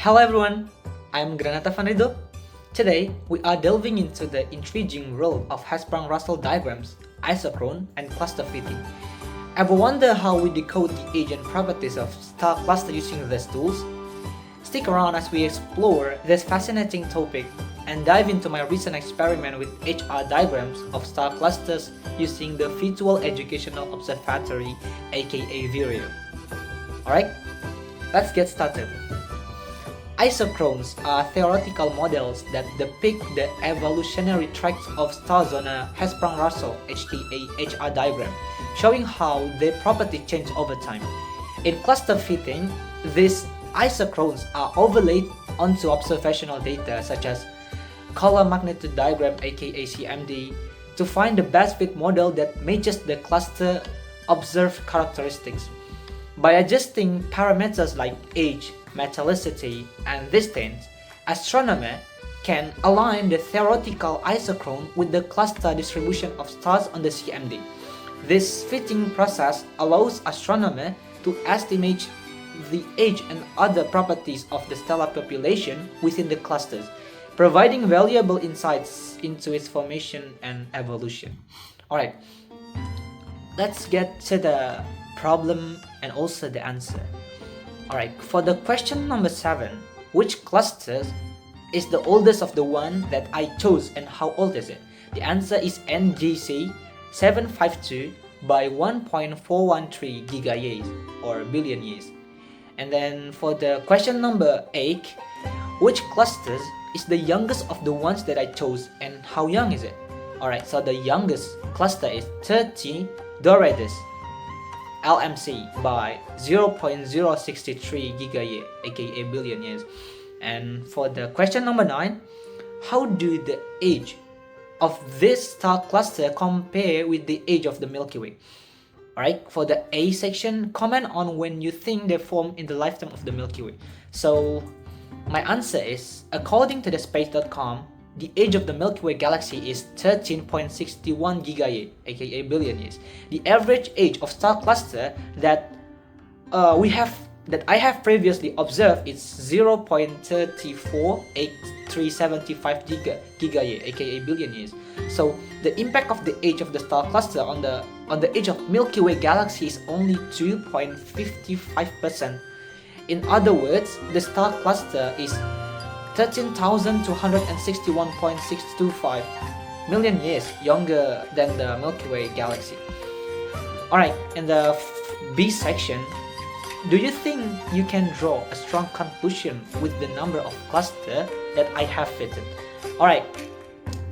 Hello everyone, I'm Granata Vanrido. Today, we are delving into the intriguing world of Hertzsprung-Russell diagrams, isochrone, and cluster fitting. Ever wonder how we decode the age and properties of star cluster using these tools? Stick around as we explore this fascinating topic and dive into my recent experiment with HR diagrams of star clusters using the Virtual Educational Observatory, aka VIREO. Alright, let's get started. Isochrones are theoretical models that depict the evolutionary tracks of stars on a Hertzsprung-Russell HR diagram, showing how their properties change over time. In cluster fitting, these isochrones are overlaid onto observational data such as color magnitude diagram aka CMD to find the best fit model that matches the cluster observed characteristics. By adjusting parameters like age, metallicity, and distance, astronomers can align the theoretical isochrone with the cluster distribution of stars on the CMD. This fitting process allows astronomers to estimate the age and other properties of the stellar population within the clusters, providing valuable insights into its formation and evolution. Alright, let's get to the problem and also the answer. Alright, for the question number 7, which cluster is the oldest of the one that I chose and how old is it? The answer is NGC 752 by 1.413 gigayears or billion years. And then for the question number 8, which clusters is the youngest of the ones that I chose and how young is it? Alright, so the youngest cluster is 30 Doradus LMC by 0.063 gigayear aka billion years. And for the question number 9, how do the age of this star cluster compare with the age of the Milky Way? Alright, for the A section, comment on when you think they formed in the lifetime of the Milky Way. So my answer is, according to the space.com, the age of the Milky Way galaxy is 13.61 gigayear aka billion years. The average age of star cluster that I have previously observed is 0.348375 gigayear aka billion years. So the impact of the age of the star cluster on the age of Milky Way galaxy is only 2.55%. In other words, the star cluster is 13,261.625 million years younger than the Milky Way galaxy. Alright, in the B section, do you think you can draw a strong conclusion with the number of clusters that I have fitted? Alright,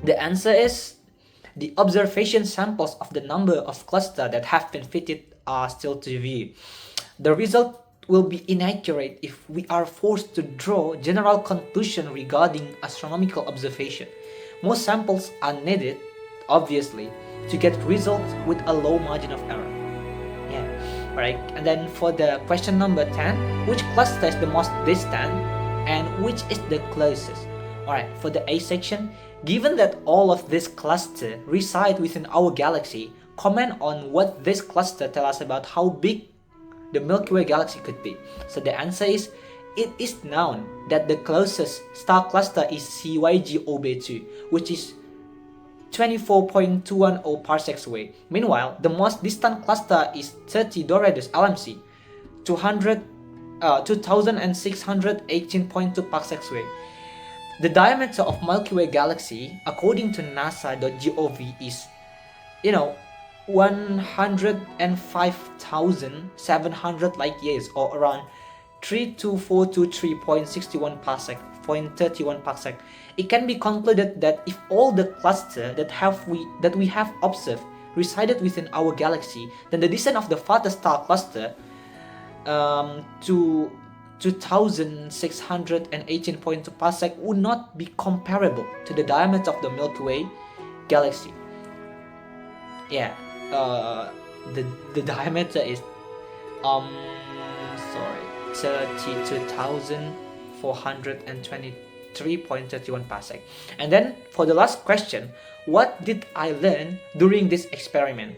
the answer is the observation samples of the number of clusters that have been fitted are still to view. The result will be inaccurate if we are forced to draw general conclusion regarding astronomical observation. Most samples are needed, obviously, to get results with a low margin of error. Yeah, alright. And then for the question number 10, which cluster is the most distant and which is the closest? Alright, for the A section, given that all of these clusters reside within our galaxy, comment on what this cluster tells us about how big the Milky Way galaxy could be. So the answer is, it is known that the closest star cluster is CYG-OB2, which is 24.210 parsecs away. Meanwhile, the most distant cluster is 30 Doradus LMC, 2618.2 parsecs away. The diameter of Milky Way galaxy, according to NASA.gov, is, 105,700 light years or around 32423.61 parsec, 0.31 parsec. It can be concluded that if all the clusters that we have observed resided within our galaxy, then the distance of the farthest star cluster to 2618.2 parsec would not be comparable to the diameter of the Milky Way galaxy. Yeah. The diameter is 32,423.31 parsec. And then for the last question, what did I learn during this experiment?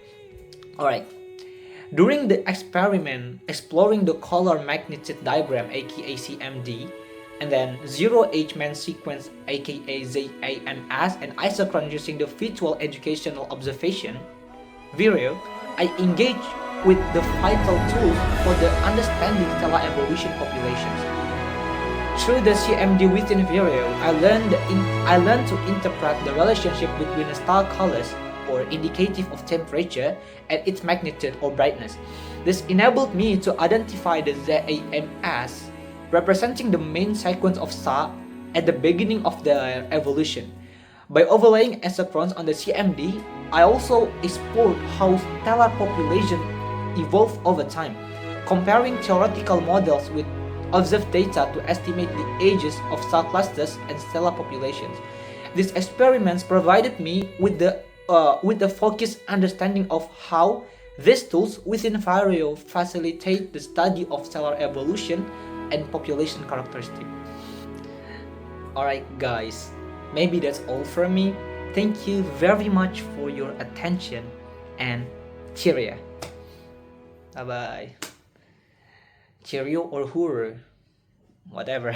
Alright, during the experiment exploring the color magnitude diagram aka CMD, and then zero-age-man sequence aka ZAMS and isochron using the virtual educational observation video, I engage with the vital tools for the understanding stellar evolution populations. Through the CMD within video, I learned to interpret the relationship between the star colors, or indicative of temperature, and its magnitude or brightness. This enabled me to identify the ZAMS, representing the main sequence of stars at the beginning of their evolution. By overlaying isochrons on the CMD, I also explored how stellar population evolve over time, comparing theoretical models with observed data to estimate the ages of star clusters and stellar populations. These experiments provided me with the focused understanding of how these tools within Vario facilitate the study of stellar evolution and population characteristics. Alright guys, maybe that's all from me. Thank you very much for your attention and cheerio. Bye bye. Cheerio or hooray, whatever.